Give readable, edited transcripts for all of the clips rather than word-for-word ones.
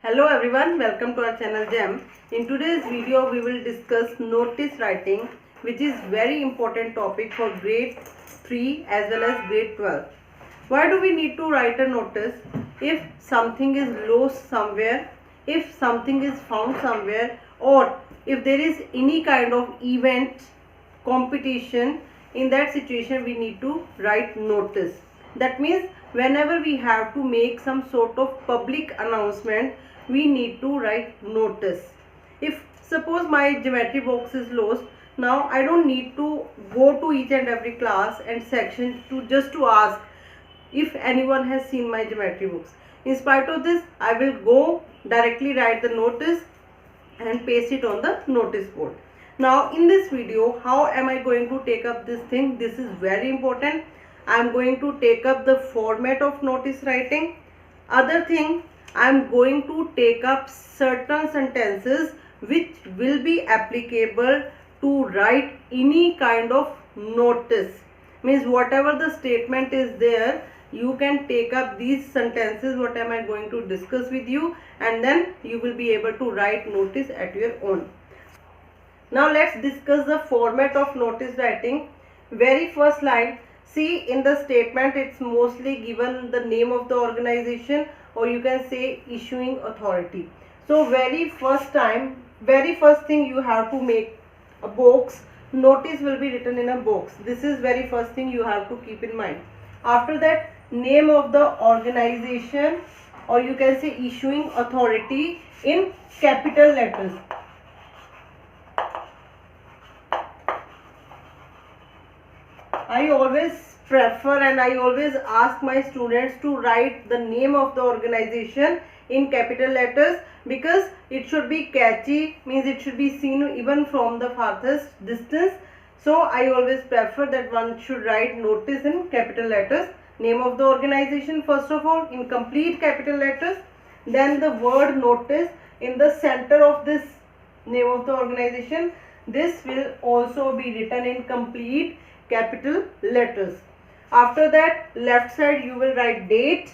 Hello everyone, welcome to our channel GEM. In today's video we will discuss notice writing, which is very important topic for grade 3 as well as grade 12. Why do we need to write a notice? If something is lost somewhere, if something is found somewhere, or if there is any kind of event, competition, in that situation we need to write notice. That means whenever we have to make some sort of public announcement, we need to write notice. If suppose my geometry box is lost, now I don't need to go to each and every class and section to ask if anyone has seen my geometry books. In spite of this, I will go directly write the notice and paste it on the notice board. Now in this video, how am I going to take up this thing? This is very important. I am going to take up the format of notice writing. Other thing, I am going to take up certain sentences which will be applicable to write any kind of notice. Means whatever the statement is there, you can take up these sentences what am I going to discuss with you, and then you will be able to write notice at your own. Now let's discuss the format of notice writing. Very first line, see in the statement it's mostly given the name of the organization, or you can say issuing authority. So very first thing you have to make a box. Notice will be written in a box. This is very first thing you have to keep in mind. After that, name of the organization, or you can say issuing authority in capital letters. I always prefer and I always ask my students to write the name of the organization in capital letters, because it should be catchy, means it should be seen even from the farthest distance. So I always prefer that one should write notice in capital letters. Name of the organization first of all in complete capital letters, then the word notice in the center of this name of the organization. This will also be written in complete capital letters. After that, left side you will write date.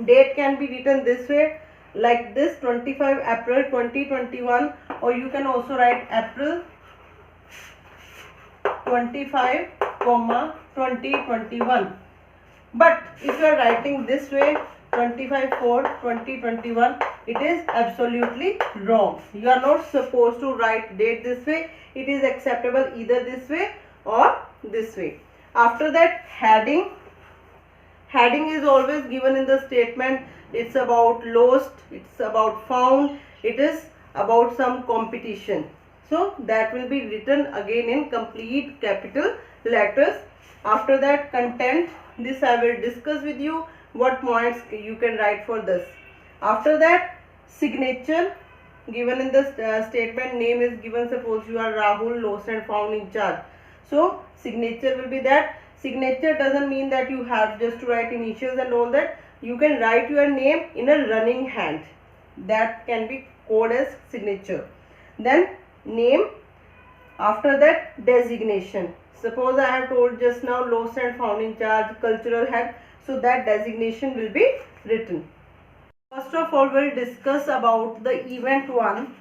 Date can be written this way, like this, 25 April 2021, or you can also write April 25, 2021. But if you are writing this way, 25/4/2021, it is absolutely wrong. You are not supposed to write date this way. It is acceptable either this way or this way. After that, heading. Heading is always given in the statement. It's about lost, it's about found, it is about some competition. So that will be written again in complete capital letters. After that, content. This I will discuss with you what points you can write for this. After that, signature. Given in the statement, name is given. Suppose you are Rahul, lost and found in charge. So signature will be that. Signature doesn't mean that you have just to write initials and all that. You can write your name in a running hand. That can be called as signature. Then name. After that, designation. Suppose I have told just now lost and found in charge, cultural head. So that designation will be written. First of all, we'll discuss about the event 1.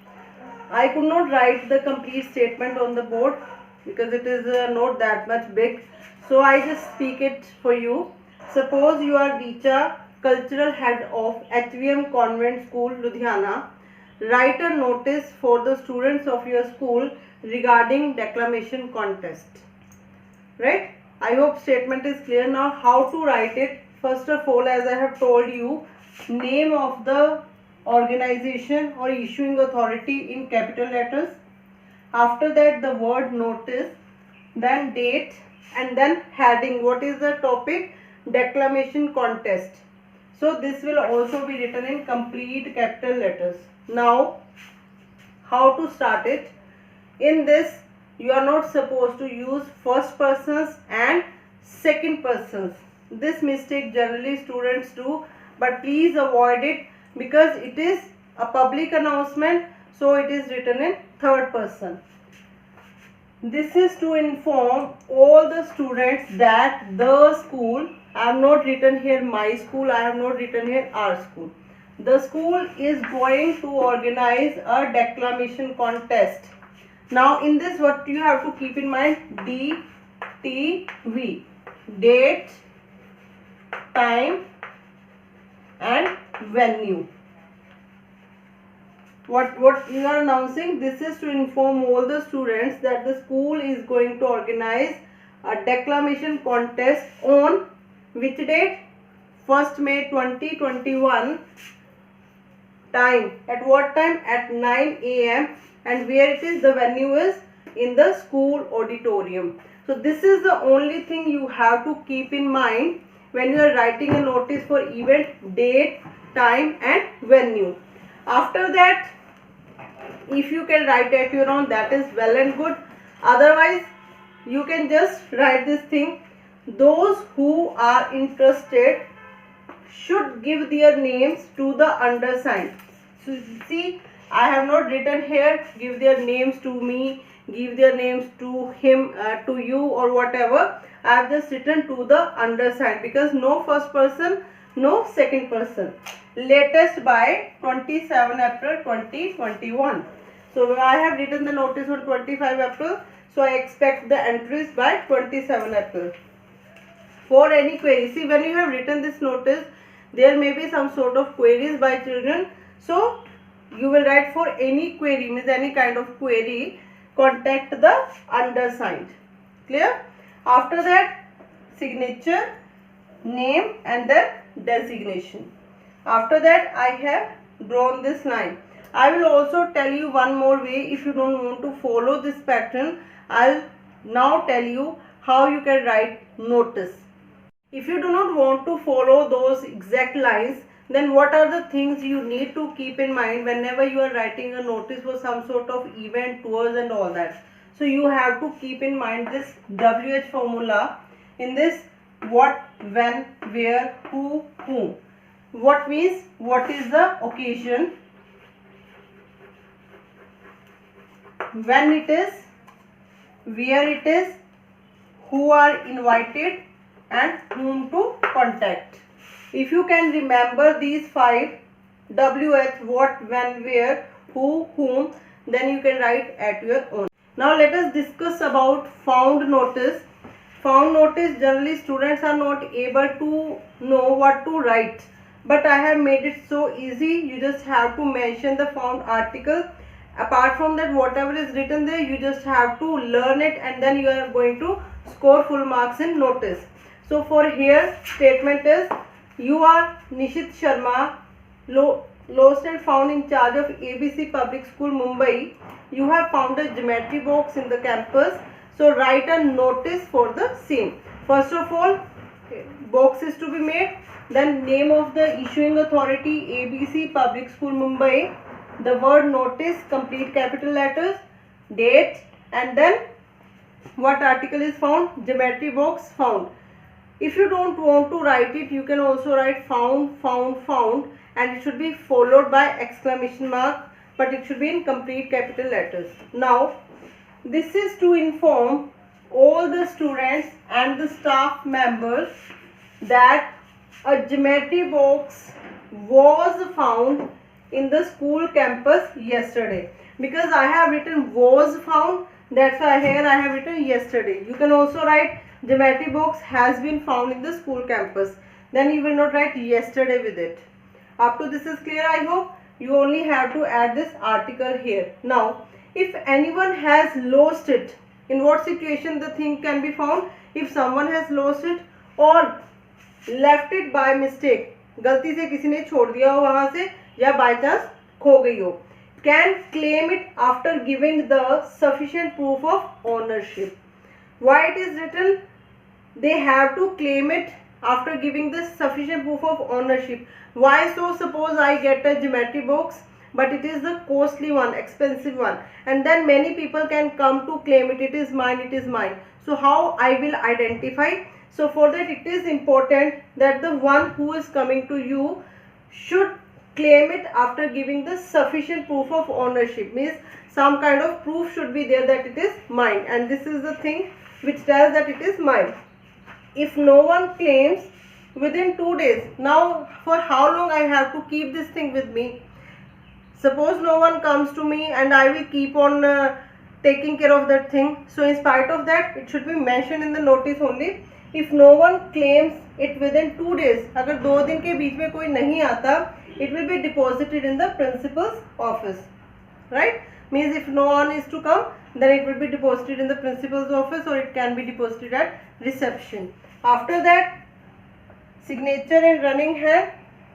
I could not write the complete statement on the board because it is not that much big. So I just speak it for you. Suppose you are Richa, cultural head of HVM Convent School, Ludhiana. Write a notice for the students of your school regarding declamation contest. Right? I hope statement is clear now. How to write it? First of all, as I have told you, name of the organization or issuing authority in capital letters. After that, the word notice, then date, and then heading. What is the topic? Declamation contest. So this will also be written in complete capital letters. Now, how to start it? In this, you are not supposed to use first persons and second persons. This mistake generally students do, but please avoid it because it is a public announcement, so it is written in third person. This is to inform all the students that the school, I have not written here my school, I have not written here our school. the school is going to organize a declamation contest. Now in this, what you have to keep in mind, DTV, date, time and venue. What you are announcing, this is to inform all the students that the school is going to organize a declamation contest on which date? 1st May 2021. Time, at what time? At 9 a.m. and where it is, the venue is in the school auditorium. So this is the only thing you have to keep in mind when you are writing a notice for event, date, time and venue. After that, if you can write at your own, that is well and good. Otherwise, you can just write this thing: those who are interested should give their names to the undersigned. So see, I have not written here give their names to me, give their names to him, to you or whatever. I have just written to the undersigned because no first person, no second person. Latest by 27 April 2021. So I have written the notice on 25 April. So I expect the entries by 27 April. For any query, see, when you have written this notice, there may be some sort of queries by children. So you will write for any query, means any kind of query, contact the undersigned. Clear? After that, signature, name and then designation. After that, I have drawn this line. I will also tell you one more way. If you don't want to follow this pattern, I'll now tell you how you can write notice. If you do not want to follow those exact lines, then what are the things you need to keep in mind whenever you are writing a notice for some sort of event, tours and all that. So you have to keep in mind this WH formula. In this, what, when, where, who, whom. What means, what is the occasion, when it is, where it is, who are invited and whom to contact. If you can remember these 5, WH, what, when, where, who, whom, then you can write at your own. Now let us discuss about found notice. Found notice, generally students are not able to know what to write, but I have made it so easy. You just have to mention the found article. Apart from that, whatever is written there, you just have to learn it and then you are going to score full marks in notice. So for here, statement is, you are Nishit Sharma, lost and found in charge of ABC Public School, Mumbai. You have found a geometry box in the campus. So write a notice for the same. First of all, box is to be made. Then name of the issuing authority, ABC Public School, Mumbai. The word notice, complete capital letters, date, and then what article is found, geometry box found. If you don't want to write it, you can also write found, found, found, and it should be followed by exclamation mark, but it should be in complete capital letters. Now, this is to inform all the students and the staff members that a geometry box was found in the school campus yesterday. Because I have written was found, that's why here I have written yesterday. You can also write geometry box has been found in the school campus. Then you will not write yesterday with it. Up to this is clear, I hope. You only have to add this article here. Now, if anyone has lost it, in what situation the thing can be found? If someone has lost it or left it by mistake, गलती से किसी ने छोड़ दिया हो वहाँ से, या by chance खो गई हो, can claim it after giving the sufficient proof of ownership. Why it is written? They have to claim it after giving the sufficient proof of ownership. Why so? Suppose I get a geometry box, but it is the costly one, expensive one, and then many people can come to claim it. It is mine, it is mine. So how I will identify? So for that, it is important that the one who is coming to you should claim it after giving the sufficient proof of ownership. Means some kind of proof should be there that it is mine, and this is the thing which tells that it is mine. If no one claims, within 2 days. Now for how long I have to keep this thing with me? Suppose no one comes to me and I will keep on taking care of that thing. So in spite of that, it should be mentioned in the notice only. If no one claims it within 2 days, अगर 2 दिन के बीच में कोई नहीं आता, it will be deposited in the principal's office, right? Means if no one is to come, then it will be deposited in the principal's office, or it can be deposited at reception. After that, signature in running hand,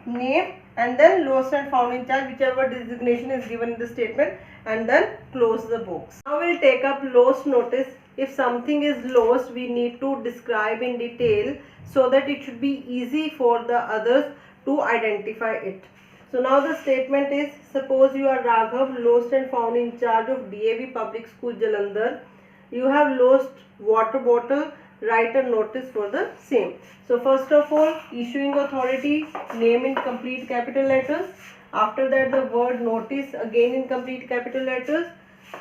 name, and then lost and found in charge, whichever designation is given in the statement, and then close the box. Now we'll take up lost notice. If something is lost, we need to describe in detail so that it should be easy for the others to identify it. So now the statement is, suppose you are Raghav, lost and found in charge of DAV Public School Jalandhar. You have lost water bottle, write a notice for the same. So first of all, issuing authority, name in complete capital letters. After that, the word notice again in complete capital letters.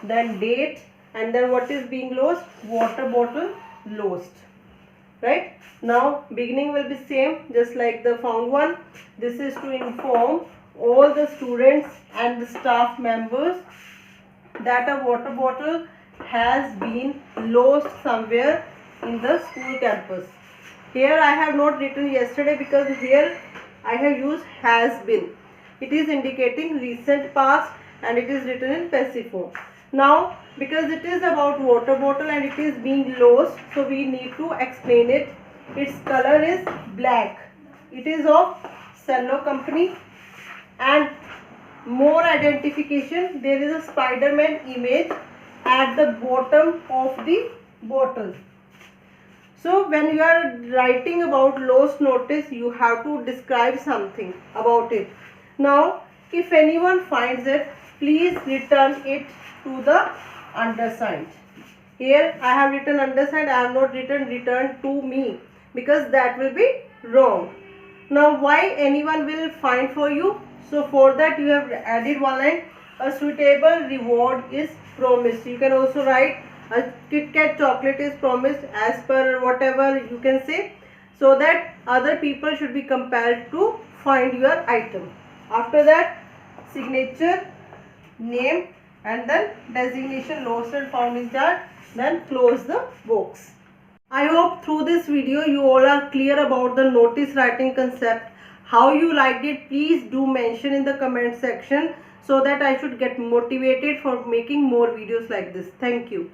Then date, and then what is being lost? Water bottle lost. Right? Now beginning will be same, just like the found one. This is to inform all the students and the staff members that a water bottle has been lost somewhere in the school campus. Here I have not written yesterday because here I have used has been. It is indicating recent past and it is written in passive form. Now because it is about water bottle and it is being lost, so we need to explain it. Its color is black. It is of Cello company, and more identification, there is a Spider-Man image at the bottom of the bottle. So when you are writing about lost notice, you have to describe something about it. Now if anyone finds it, please return it to the undersigned. Here I have written undersigned, I have not written return to me, because that will be wrong. Now why anyone will find for you? So for that you have added one line, a suitable reward is promised. You can also write a Kit Kat chocolate is promised, as per whatever you can say, so that other people should be compelled to find your item. After that, signature, name, and then designation lost and found in charge, then close the box. I hope through this video you all are clear about the notice writing concept. How you liked it, please do mention in the comment section so that I should get motivated for making more videos like this. Thank you.